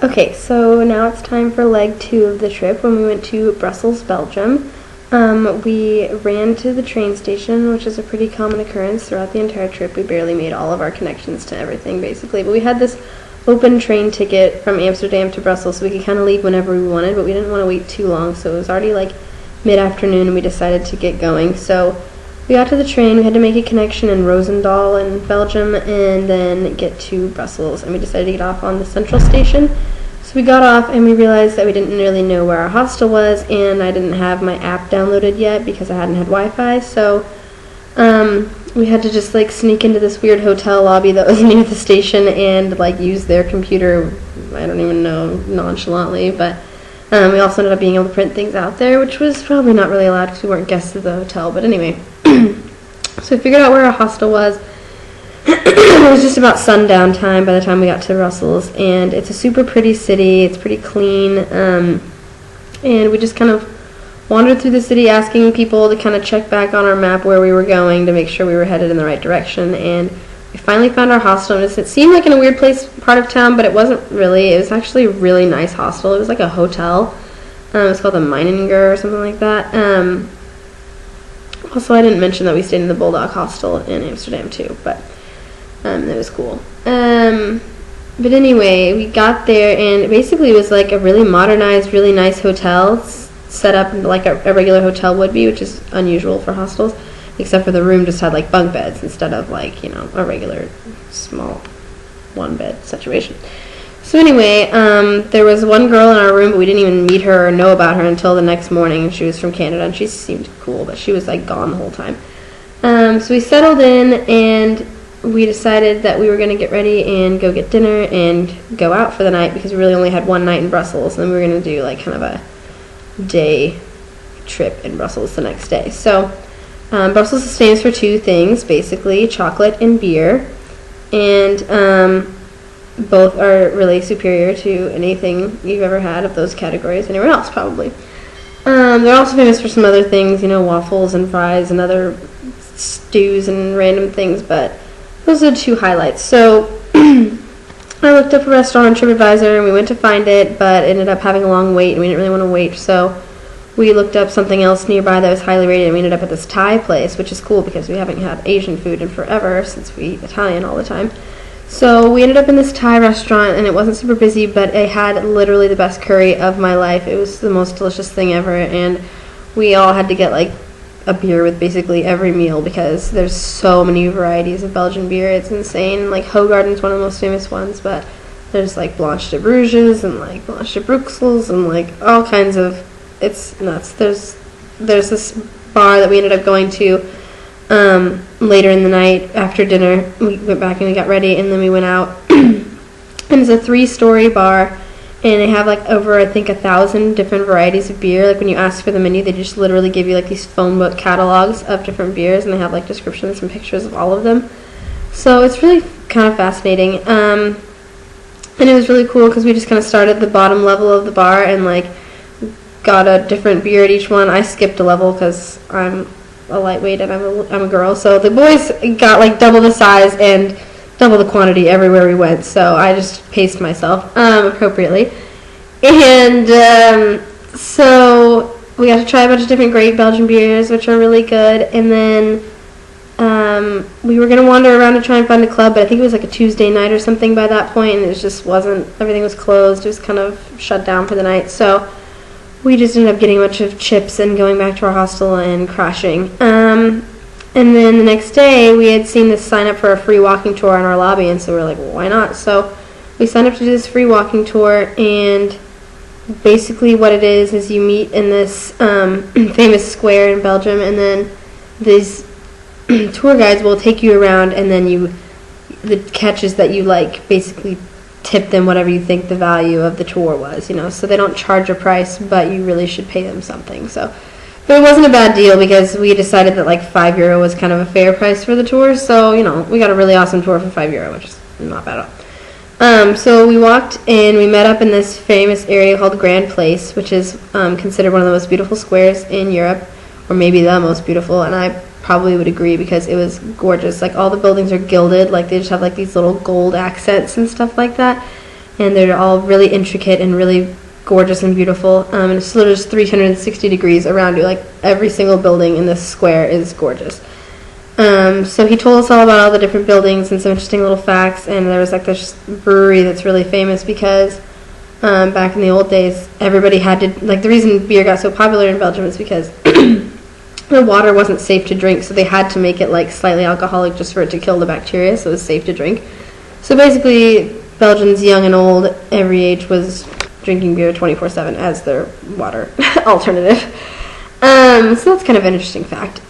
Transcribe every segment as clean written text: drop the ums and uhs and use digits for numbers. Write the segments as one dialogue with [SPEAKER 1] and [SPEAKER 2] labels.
[SPEAKER 1] Okay, so now it's time for leg 2 of the trip when we went to Brussels, Belgium. We ran to the train station, which is a pretty common occurrence throughout the entire trip. We barely made all of our connections to everything, basically. But we had this open train ticket from Amsterdam to Brussels, so we could kind of leave whenever we wanted, but we didn't want to wait too long, so it was already like mid-afternoon, and we decided to get going. So we got to the train, we had to make a connection in Roosendaal in Belgium, and then get to Brussels, and we decided to get off on the central station. So we got off, and we realized that we didn't really know where our hostel was, and I didn't have my app downloaded yet because I hadn't had Wi-Fi, so we had to just like sneak into this weird hotel lobby that was near the station and like use their computer, I don't even know, nonchalantly, but we also ended up being able to print things out there, which was probably not really allowed because we weren't guests of the hotel, but anyway. So we figured out where our hostel was. It was just about sundown time by the time we got to Brussels, and it's a super pretty city, it's pretty clean, and we just kind of wandered through the city asking people to kind of check back on our map where we were going to make sure we were headed in the right direction, and we finally found our hostel. It seemed like in a weird part of town, but it wasn't really. It was actually a really nice hostel. It was like a hotel. It was called the Mannekin or something like that. Also, I didn't mention that we stayed in the Bulldog Hostel in Amsterdam too, but that was cool. But anyway, we got there, and basically it was like a really modernized, really nice hotel set up like a regular hotel would be, which is unusual for hostels, except for the room just had like bunk beds instead of like, you know, a regular small one bed situation. So anyway, there was one girl in our room, but we didn't even meet her or know about her until the next morning, and she was from Canada, and she seemed cool, but she was like gone the whole time. So we settled in, and we decided that we were going to get ready and go get dinner and go out for the night because we really only had one night in Brussels, and then we were going to do like kind of a day trip in Brussels the next day. So Brussels is famous for two things, basically, chocolate and beer, and both are really superior to anything you've ever had of those categories anywhere else, probably. They're also famous for some other things, you know, waffles and fries and other stews and random things, but those are the two highlights. So I looked up a restaurant on TripAdvisor, and we went to find it, but ended up having a long wait, and we didn't really want to wait, so we looked up something else nearby that was highly rated, and we ended up at this Thai place, which is cool because we haven't had Asian food in forever since we eat Italian all the time. So we ended up in this Thai restaurant, and it wasn't super busy, but it had literally the best curry of my life. It was the most delicious thing ever, and we all had to get like a beer with basically every meal because there's so many varieties of Belgian beer. It's insane. Like Hoegaarden's one of the most famous ones, but there's like Blanche de Bruges and like Blanche de Bruxelles and like all kinds of, it's nuts. There's this bar that we ended up going to later in the night after dinner. We went back and we got ready, and then we went out. And it's a 3-story bar, and they have like over, I think, 1,000 different varieties of beer. Like when you ask for the menu, they just literally give you like these phone book catalogs of different beers, and they have like descriptions and pictures of all of them. So it's really kind of fascinating. And it was really cool because we just kind of started at the bottom level of the bar and like got a different beer at each one. I skipped a level because I'm a lightweight and I'm a girl. So the boys got like double the size and double the quantity everywhere we went, so I just paced myself appropriately. And so we got to try a bunch of different great Belgian beers, which are really good, and then we were going to wander around to try and find a club, but I think it was like a Tuesday night or something by that point, and it just wasn't, everything was closed, it was kind of shut down for the night, so we just ended up getting a bunch of chips and going back to our hostel and crashing. And then the next day, we had seen this sign up for a free walking tour in our lobby, and so we were like, well, why not? So we signed up to do this free walking tour, and basically what it is you meet in this famous square in Belgium, and then these tour guides will take you around, and then the catch is that you like basically tip them whatever you think the value of the tour was, you know, so they don't charge a price, but you really should pay them something, so. But it wasn't a bad deal because we decided that like €5 was kind of a fair price for the tour. So, you know, we got a really awesome tour for €5, which is not bad at all. So we walked in, we met up in this famous area called Grand Place, which is considered one of the most beautiful squares in Europe, or maybe the most beautiful, and I probably would agree because it was gorgeous. Like all the buildings are gilded, like they just have like these little gold accents and stuff like that. and they're all really intricate and really gorgeous and beautiful. And it's literally just 360 degrees around you. Like every single building in this square is gorgeous. So he told us all about all the different buildings and some interesting little facts. And there was like this brewery that's really famous because back in the old days, everybody had to, like, the reason beer got so popular in Belgium is because the water wasn't safe to drink, so they had to make it like slightly alcoholic just for it to kill the bacteria, so it was safe to drink. So basically, Belgians, young and old, every age, was drinking beer 24/7 as their water alternative. So that's kind of an interesting fact.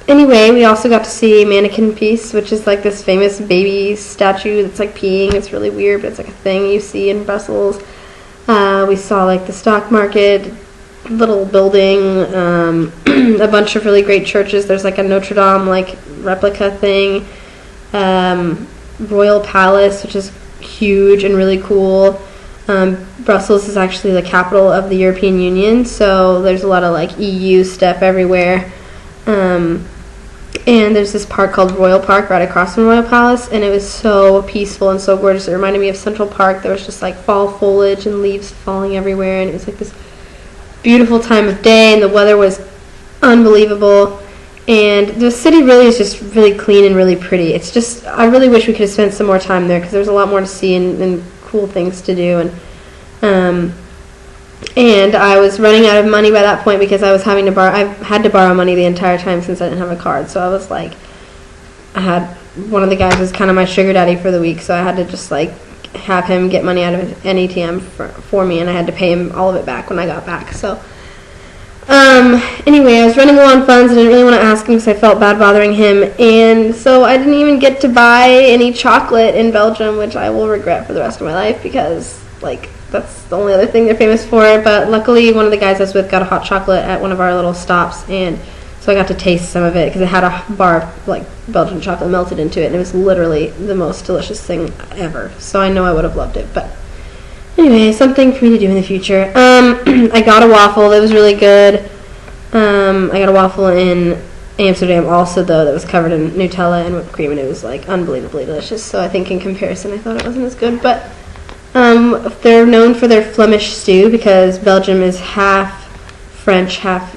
[SPEAKER 1] Anyway, we also got to see Mannekin Pis, which is like this famous baby statue that's like peeing. It's really weird, but it's like a thing you see in Brussels. We saw like the stock market, little building, a bunch of really great churches. There's like a Notre Dame like replica thing, Royal Palace, which is huge and really cool. Brussels is actually the capital of the European Union, so there's a lot of like EU stuff everywhere. And there's this park called Royal Park right across from Royal Palace, and it was so peaceful and so gorgeous. It reminded me of Central Park. There was just like fall foliage and leaves falling everywhere, and it was like this beautiful time of day, and the weather was unbelievable. And the city really is just really clean and really pretty. It's just, I really wish we could have spent some more time there because there's a lot more to see and cool things to do. And I was running out of money by that point because I was having to borrow. I had to borrow money the entire time since I didn't have a card. So I was like, I had one of the guys was kind of my sugar daddy for the week, so I had to just like have him get money out of an ATM for me, and I had to pay him all of it back when I got back. So anyway, I was running low on funds. I didn't really want to ask him because I felt bad bothering him, and so I didn't even get to buy any chocolate in Belgium, which I will regret for the rest of my life because like that's the only other thing they're famous for. But luckily, one of the guys I was with got a hot chocolate at one of our little stops, and so I got to taste some of it because it had a bar of like Belgian chocolate melted into it, and it was literally the most delicious thing ever. So I know I would have loved it. But anyway, something for me to do in the future. I got a waffle that was really good. I got a waffle in Amsterdam also, though, that was covered in Nutella and whipped cream, and it was like unbelievably delicious. So I think in comparison, I thought it wasn't as good. But they're known for their Flemish stew because Belgium is half French, half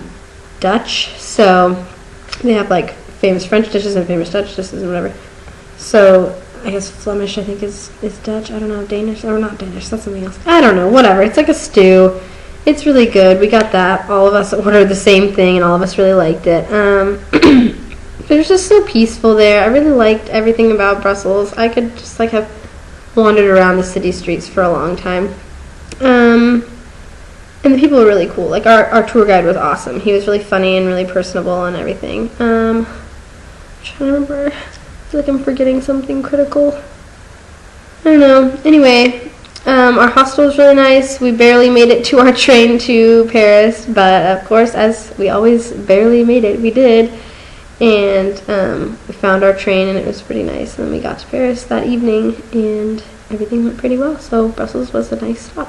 [SPEAKER 1] Dutch. So they have like famous French dishes and famous Dutch dishes and whatever. So I guess Flemish, I think, is Dutch. I don't know, Danish, or not Danish, that's something else. I don't know, whatever. It's like a stew. It's really good. We got that. All of us ordered the same thing, and all of us really liked it. It was just so peaceful there. I really liked everything about Brussels. I could just like have wandered around the city streets for a long time. And the people were really cool. Like our tour guide was awesome. He was really funny and really personable and everything. I'm trying to remember. I feel like I'm forgetting something critical. I don't know. Anyway, our hostel was really nice. We barely made it to our train to Paris, but of course, as we always barely made it, we did. And we found our train, and it was pretty nice. And then we got to Paris that evening, and everything went pretty well. So Brussels was a nice spot.